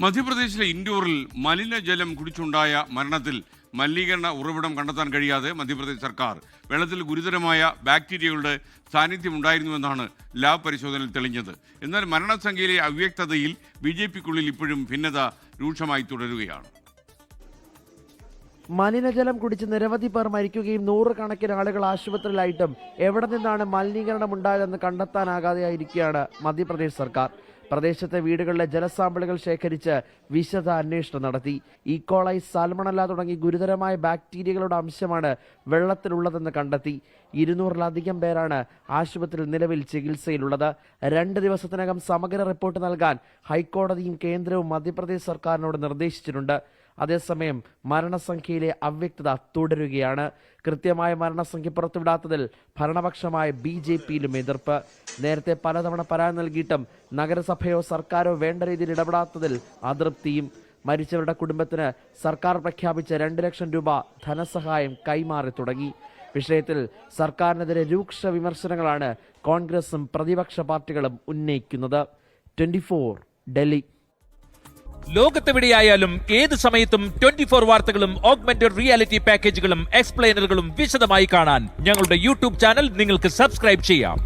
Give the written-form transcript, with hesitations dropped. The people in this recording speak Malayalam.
മധ്യപ്രദേശിലെ ഇൻഡോറിൽ മലിനജലം കുടിച്ചുണ്ടായ മരണത്തിൽ മലിനീകരണ ഉറവിടം കണ്ടെത്താൻ കഴിയാതെ മധ്യപ്രദേശ് സർക്കാർ വെള്ളത്തിൽ ഗുരുതരമായ ബാക്ടീരിയകളുടെ സാന്നിധ്യമുണ്ടായിരുന്നുവെന്നാണ് ലാബ് പരിശോധനയിൽ തെളിഞ്ഞത്. എന്നാൽ മരണസംഖ്യയിലെ അവ്യക്തതയിൽ BJPക്കുള്ളിൽ ഇപ്പോഴും ഭിന്നത രൂക്ഷമായി തുടരുകയാണ്. മലിനജലം കുടിച്ച് നിരവധി പേർ മരിക്കുകയും നൂറുകണക്കിന് ആളുകൾ ആശുപത്രിയിലായിട്ടും എവിടെ നിന്നാണ് മലിനീകരണം ഉണ്ടായതെന്ന് കണ്ടെത്താനാകാതെയായിരിക്കുകയാണ് മധ്യപ്രദേശ് സർക്കാർ. പ്രദേശത്തെ വീടുകളിലെ ജലസാമ്പിളുകൾ ശേഖരിച്ച് വിശദ അന്വേഷണം നടത്തി. ഈക്കോളൈ, സാൽമണല്ല തുടങ്ങി ഗുരുതരമായ ബാക്ടീരിയകളുടെ അംശമാണ് വെള്ളത്തിലുള്ളതെന്ന് കണ്ടെത്തി. 200-ലധികം പേരാണ് ആശുപത്രിയിൽ നിലവിൽ ചികിത്സയിലുള്ളത്. 2 ദിവസത്തിനകം സമഗ്ര റിപ്പോർട്ട് നൽകാൻ ഹൈക്കോടതിയും കേന്ദ്രവും മധ്യപ്രദേശ് സർക്കാരിനോട് നിർദ്ദേശിച്ചിട്ടുണ്ട്. അതേസമയം മരണസംഖ്യയിലെ അവ്യക്തത തുടരുകയാണ്. കൃത്യമായ മരണസംഖ്യ പുറത്തുവിടാത്തതിൽ ഭരണപക്ഷമായ BJPയിലും എതിർപ്പ്. നേരത്തെ പലതവണ പരാതി നൽകിയിട്ടും നഗരസഭയോ സർക്കാരോ വേണ്ട രീതിയിൽ ഇടപെടാത്തതിൽ അതൃപ്തിയും. മരിച്ചവരുടെ കുടുംബത്തിന് സർക്കാർ പ്രഖ്യാപിച്ച 2 ലക്ഷം രൂപ ധനസഹായം കൈമാറി തുടങ്ങി. വിഷയത്തിൽ സർക്കാരിനെതിരെ രൂക്ഷ വിമർശനങ്ങളാണ് കോൺഗ്രസും പ്രതിപക്ഷ പാർട്ടികളും ഉന്നയിക്കുന്നത്. 24 ഡൽഹി. ലോകത്തെവിടെയായാലും ഏത് സമയത്തും 24 വാർത്തകളും ഓഗ്മെന്റഡ് റിയാലിറ്റി പാക്കേജുകളും എക്സ്പ്ലെയിനറുകളും വിശദമായി കാണാൻ ഞങ്ങളുടെ YouTube ചാനൽ നിങ്ങൾക്ക് സബ്സ്ക്രൈബ് ചെയ്യാം.